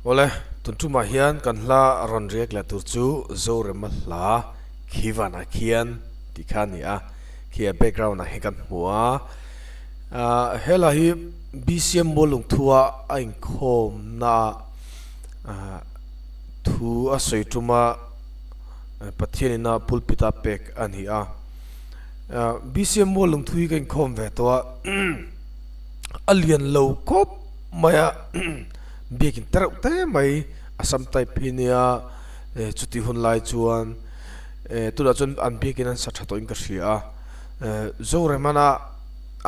Ole tuntuma hian kan hla ron riek la tur chu zo rema hla khiwana khian tikhani a khia background na he kan hmuwa hela hi BCM bolung thua ain khom na thu a soituma pathianina pulpita pek ani a BCM bolung thui kan khom ve to alien lo kop maya biakin tarau te mai asam tai phinia chuti hun lai chuan tura chun an biakin an sa thato in ka hria zo remana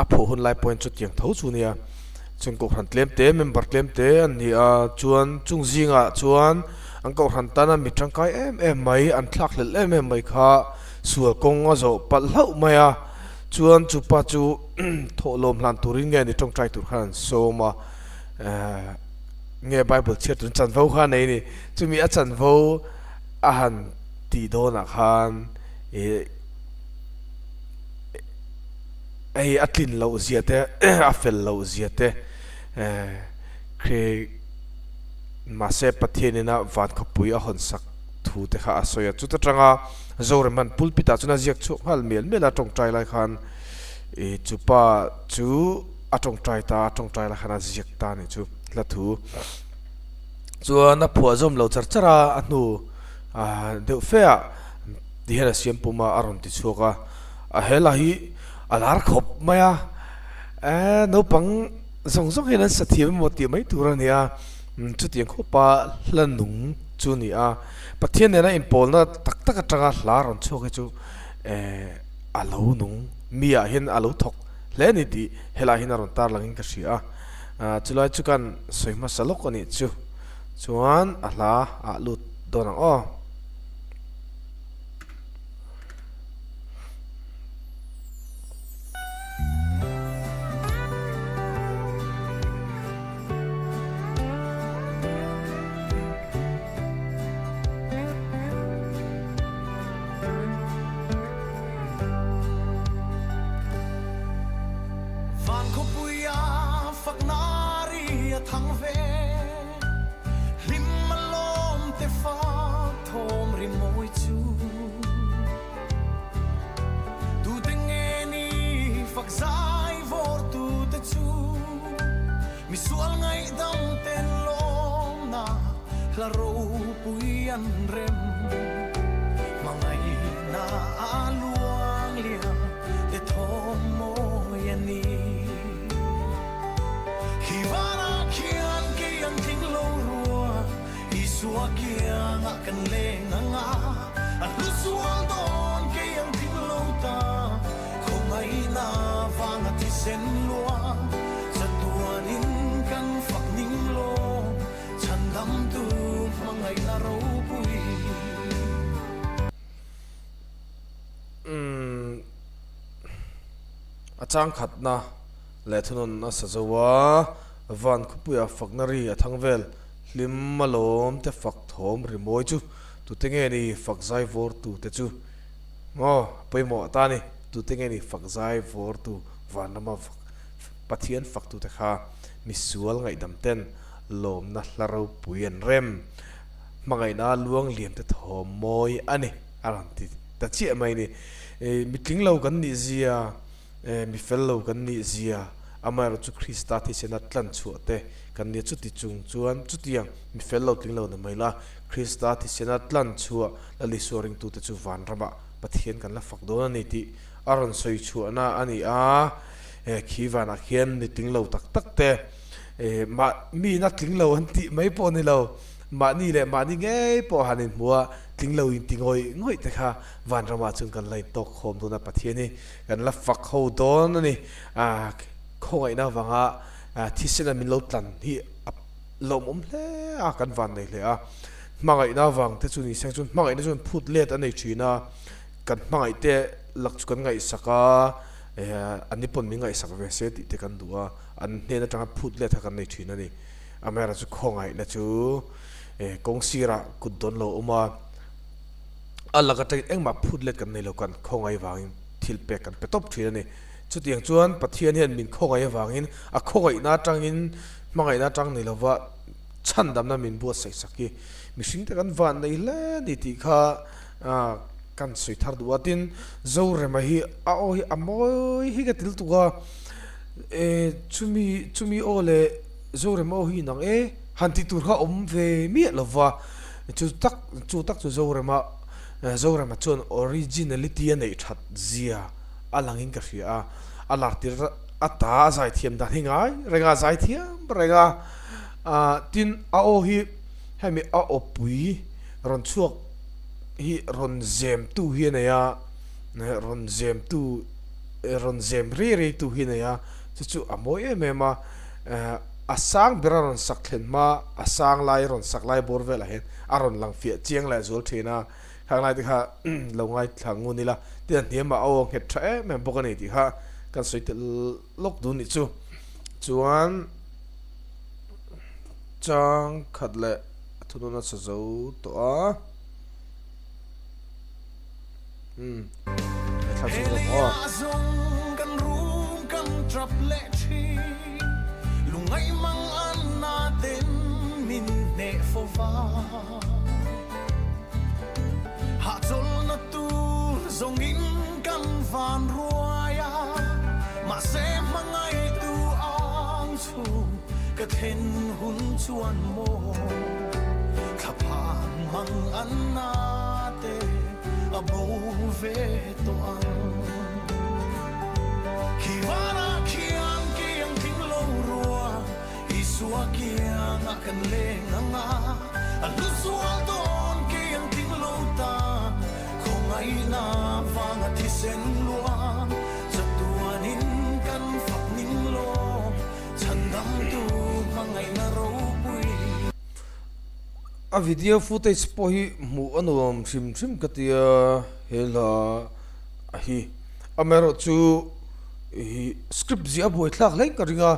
a pho hun lai point chu tiang tho chu nia chung ko hran tlem te member tlem te an ni a chuan chung zinga chuan an ko hran tana mi tangkai em mai an thlak hlel em mai kha sual kong a zo pal hlau maya chuan chu pa chu tho lom hlan turin nge ni tong trai tur khan so ma nghe Bible chết tuần chân vô khan này nè chúng mình chân vô han tì đô nạc han ấy atlin lâu ziệt thế afel lâu ziệt thế khi mà sẽ bắt thiên na van khắp bụi ở hòn sắc thu thế khá soi chút tất rằng rồi mình pulpita chúng ta giết chụp hal miền miền là trong trai lại khan chú pa chú trong trai là khana giết ta này chú là thu cho na phua zom lo char chara anu deu fea di hela siam puma aron ti chuka hela hi alar khop maya no pang zong zong hena sathiam mo ti mai turania chu tiang khopa hlanung chu ni a pathian na impol na tak tak atanga hla ron choke chu alo nung mia hin alo thok le ni ti hela hin aron tar langin ka sia chulai chukan soima salok ani chu chuan ala a lut donang o van ko puya faknari thang ve lim malom te fa thom ri moi chu tu tenge ni fak sai vor tu te chu mi sual ngai dam ten lom na la ro puyan rem mangai na aluang lia te thom mo yani Hivana kian kian ting lo rua Isua kian akan lenganga Alusual don kian ting lo ta Kung ay na vang at isen lua Sa tuan in kan fak ning lo Chandam tu mangay laro pui achang khat na le thunon na sazawa van khupuya faknari athangvel lim malom te fak thom rimoi chu tu tenge ni fak zai vor tu te chu mo poimo ta ni tu tenge ni fak zai vor tu van nama pathian fak tu te kha misual ngai dam ten lom na hlaro puyen rem mangai na luang liam te thom moi ani aran ti ta chi mai ni mitling lo kan ni zia mi fellow kan ni zia amaro chu Krista thi sena tlan chuate kan ni chu ti chung chuan chu tiang mi fellow tinglo na maila Krista thi sena tlan chua la li soring tu te chu van rama pathian kan la fak do ni ti aron soi chu na ani a khiwana khian ni tinglo tak tak te ma mi na tinglo an ti mai po ni lo ma ni le ma ni nge po hanin muwa tinglo in tingoi ngoi te kha van rama chung kan lai tok khom do na pathian ni kan la fak ho don ni khoi na wanga thisena min lo tlan hi lom hle kan van nei hle a mangai na wang te chu ni sang chun mangai na chun phut let anei thina kan mangai te lak chu kan ngai saka ani pon mi ngai sak ve se ti te kan duwa an ne na tanga phut let kan nei thina ni amera chu khongai na chu kong sira kudon lo uma alaga te engma phut let kan nei lo kan khongai wangin thil pe kan pe top thina ni chu tiang chuan pathian hian min khongai wangin a khongai na tangin mangai na tang nei lova chan dam na min buat sai saki mishing te kan van nei le ni ti kha kan sui thar du atin zo re ma hi a o hi amoi hi ga til tu ga chumi ole zo re ma hi nang han ti tur kha om ve mi lova chu tak chu zo re ma chon originality nei that zia alangin ka ria alar tir ata zai thiam da hingai renga zai thiam renga tin a o hi hemi a opui ron chuak hi ron zem tu hi na ya ron zem ri tu hi na ya chu amoi em ma asang beraron saklen ma asang lai ron saklai borvel hen aron lang fia chiang la zol thina khang lai ti kha longai thangu ni la tian thiam ma awong het thae me bokani ti kha kan soi te lok du ni chu chuan chang khatle thununa sa zo to a Helia zong kan room kan trap lechi lungai mang an natin min ne fova hatol na tu zongin kan van ruaya ma se mangai tu ang chu ka then hun chuan mo khapang mang an nate abo ve to ang kiwana kiang kiang ting lo rua isua kiang akan lenganga alusual don kiang ting lo ta kung ay na vanga tisen luang sa tuanin kan fak ning lo chandam tu mangay na robui a video footage po hi mu anuam shim katia hela hi amero chu hi script zia boi thlak leng ka ringa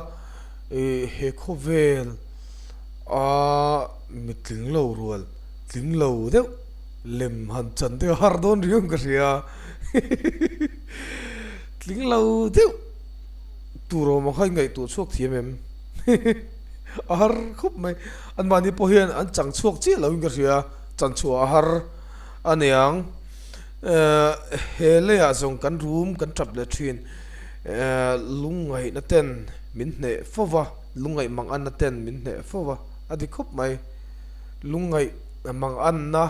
he khovel a mitling lo rual tling lo de lem han chan de har don riang ka ria tling lo de turo ma khai ngai tu chuak thiam em har khop mai an mani po hian an chang chuak chi lo inga ria chan chua har aniang hele a zong kan room kan trap le thin lungai na ten min ne fowa lungai mang an na ten min ne fowa adi khop mai lungai mang an na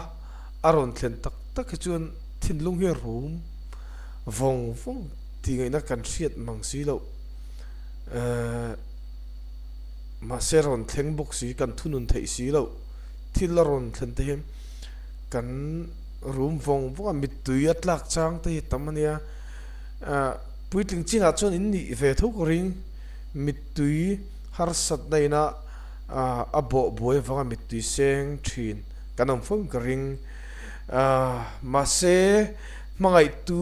aron thlen tak chuan thin lung hi room vong ti ngai na kan riat mang si lo ma seron thleng bok si kan thunun thei si lo thilaron thlen te hem kan room vong mit tui atlak chang te tamania puitling chinga chon in ni ve tho ko ring mit tui har sat naina abo boy wanga mit tui seng thin kanam phong ka ring ma se mangai tu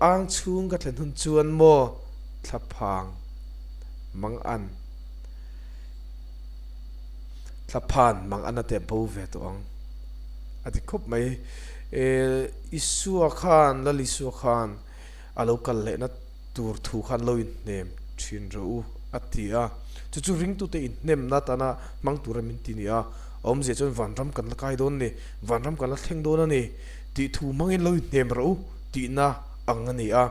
ang chung ka thlen hun chuan mo thlaphang mang an thlaphan mang an ate bo ve to ang ati khop mai isua khan lalisua khan alo kal le na tur thu khan lo in nem thin ro atia chu ring tu te in nem na ta na mang tur min ti ni a om je chon van ram kan la kai don ni van ram kan la thleng don ani ti thu mangin lo in nem ro ti na ang ani a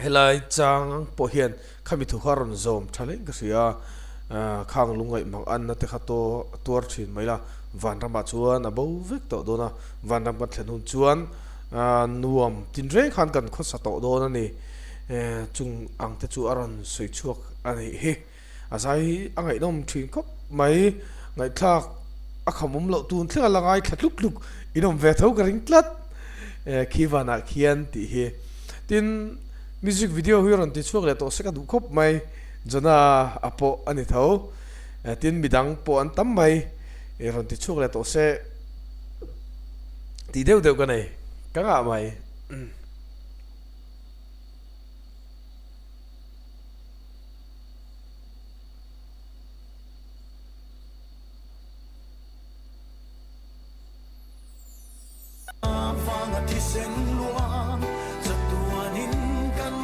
helai chang po hian khami thu haron zom thale ka sia khang lungai mang an na te khato tur thin mai la van ram ba chuan abo vek to dona van ram ka thlen hun chuan nuam tin re khan kan kho sa to don ani chung ang te chu aron soi chuak ani hi azai angai nom thin khop mai ngai thak a khamum lo tun thla la ngai thlup luk inom ve tho ka ring tlat khiwana khian ti hi tin music video hiron ti chuak le to se ka du khop mai jona apo ani tho tin midang po an tam mai ron ti chuak le to se ti deu ka nei ka nga mai vanga tisen luang sa tuanin kan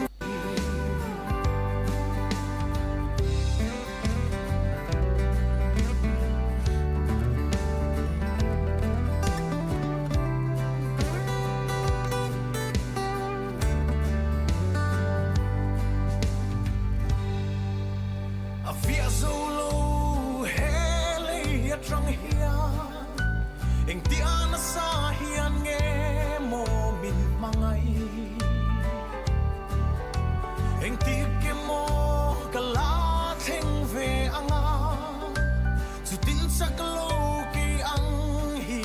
chu tin sak lo ke ang hi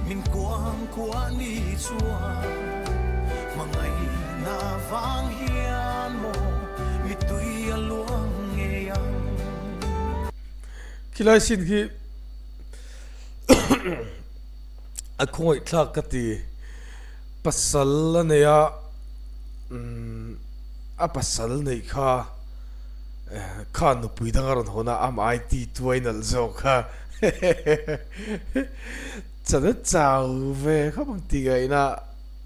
min quang kwa ni chua mangai na vang hian mo mi tui a luang nge yang kilai sin hi a khoi thlak ka ti pasal ania a pasal nei kha khan nu pui dang ron hona am IT tuainal zo kha chana chau ve kha bang ti ga ina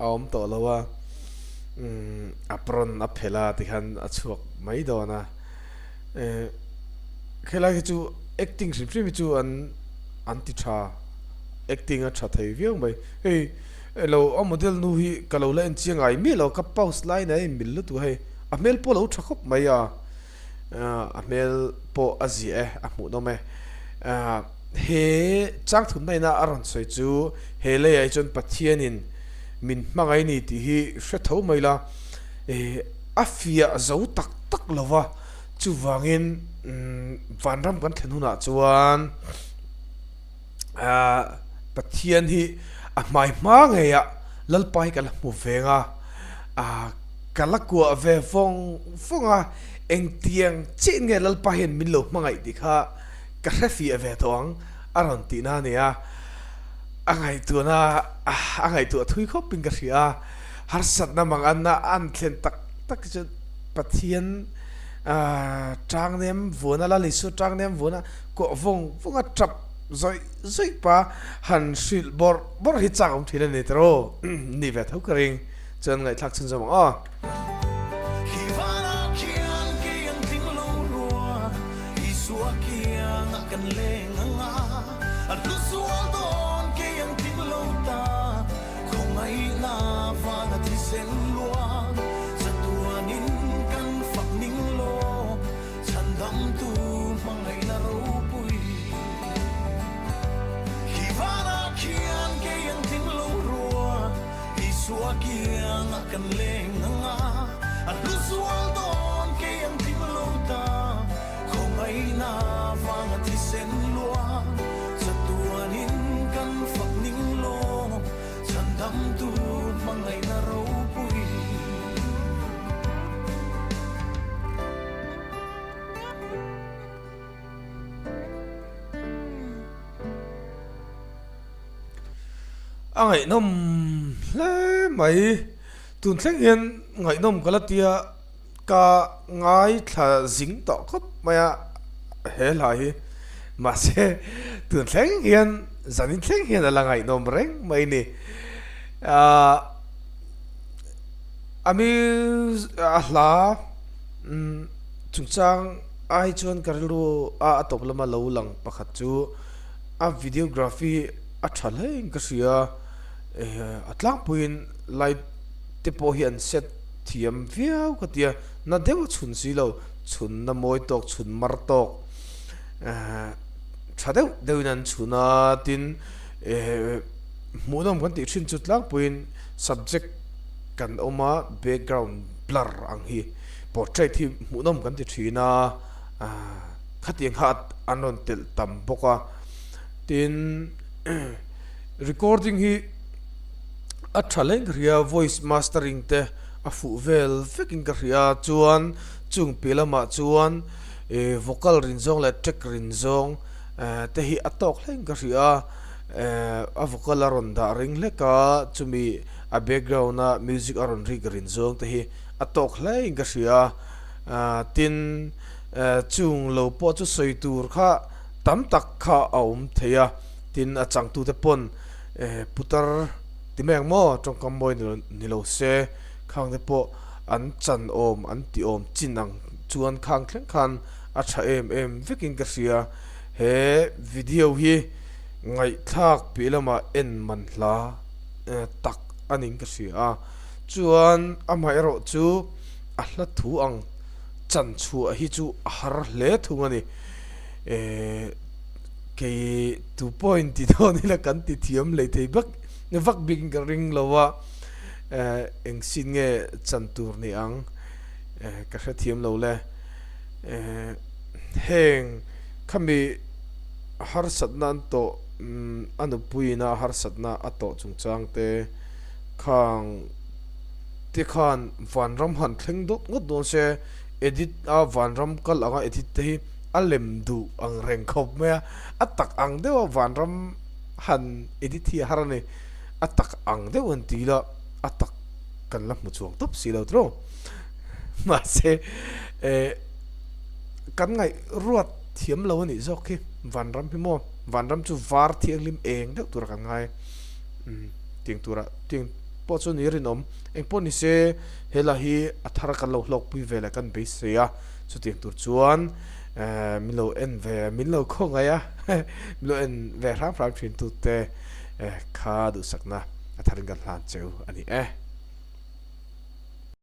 aom to lawa apron a phela ti khan a chuak mai do na khela ki chu acting sim chu an ti tha acting a tha thei viang bai hey lo a model nu hi kalo la en chiangai mi lo ka pause line nei mil lu tu hey a mel po lo tha khop mai a mel po azi a mu no me he chang thun nei na aron soi chu he le ai chon pathianin min mangai ni ti hi hre tho mai la a fia zo tak tak lova chu wangin van ram kan thenuna chuan pathian hi a mai ma nge ya lalpai kala mu venga kalakua ve fonga eng tiang chin nge lalpa hen min lo mangai ti kha ka hrefi ave tawang aron ti na nia angai tu na angai tu thui khop ping ka ria har sat na mang an na an thlen tak tak chu pathian trang nem vona la li su trang nem vona ko vonga trap zoi pa han sil bor hi chang thina ni tro ni ve thau kring chen ngai thak chen jong kan leng nga lu sual don ke yang tim lo ta không ai na vang ti sen lua satuan in kan phak ning lo chan dam tu mangai na ro pui angai nom le mai tun thleng hian ngai nom kalatia ka ngai thla jing to khop maya he lai ma se tun thleng hian zanin thleng hian ala ngai nom reng mai ni ami ahla chungchang ai chon karlu a top lama lo lang pakhat chu a videography a thaleng ka sia atlang puin light po hian set thiam viau ka tia na dewa chun si lo chun na moi tok chun mar tok thadeu deunan chuna tin munom kan ti thin chutlang puin subject kan oma background blur ang hi portrait hi munom kan ti thina khatiang hat anon tel tam boka tin recording hi a thaleng ria voice mastering te a fu vel feking ka ria chuan chung pilama chuan vocal rinzong le track rinzong te hi atok hleng ka ria a vocal aron da ring le ka chumi a background na music aron ri ka rinzong te hi atok hleng ka ria tin chung lo po chu soi tur kha tam tak kha aum theya tin a chang tu te pon putar timeng mo trong kamboy nilo se khang de po an chan om an ti om chinang chuan khang thleng khan a tha em veking ka ria he video hi ngai thak pilama en man hla tak aning ka ria chuan amai ro chu a hla thu ang chan chu a hi chu a har hle thungani ke 2 point ti do ni la kan ti thiam le thei bak vak bing ring lawa eng sin nge chantur ni ang ka thiam lo le heng khami har satna an to anu puina har satna ato chungchang te khang ti khan vanram han thleng dot ngot don se edit a vanram kal anga edit te hi alem du ang reng khop me atak ang dewa vanram han edit hi harane atak ang dewan tila atak kan lam mu chuang top si lo tro ma se kan ngai ruat thiam lo ni zok ki vanram hi mo vanram chu var thiang lim eng de tur kan ngai ting tura ting po chu ni rin om eng po ni se hela hi athar kan lo hlok pui vela kan be se ya chu ting tur chuan milo en ve milo khonga ya milo en ve ram ram thin tu te kha du sakna atharin kan hlan cheu ani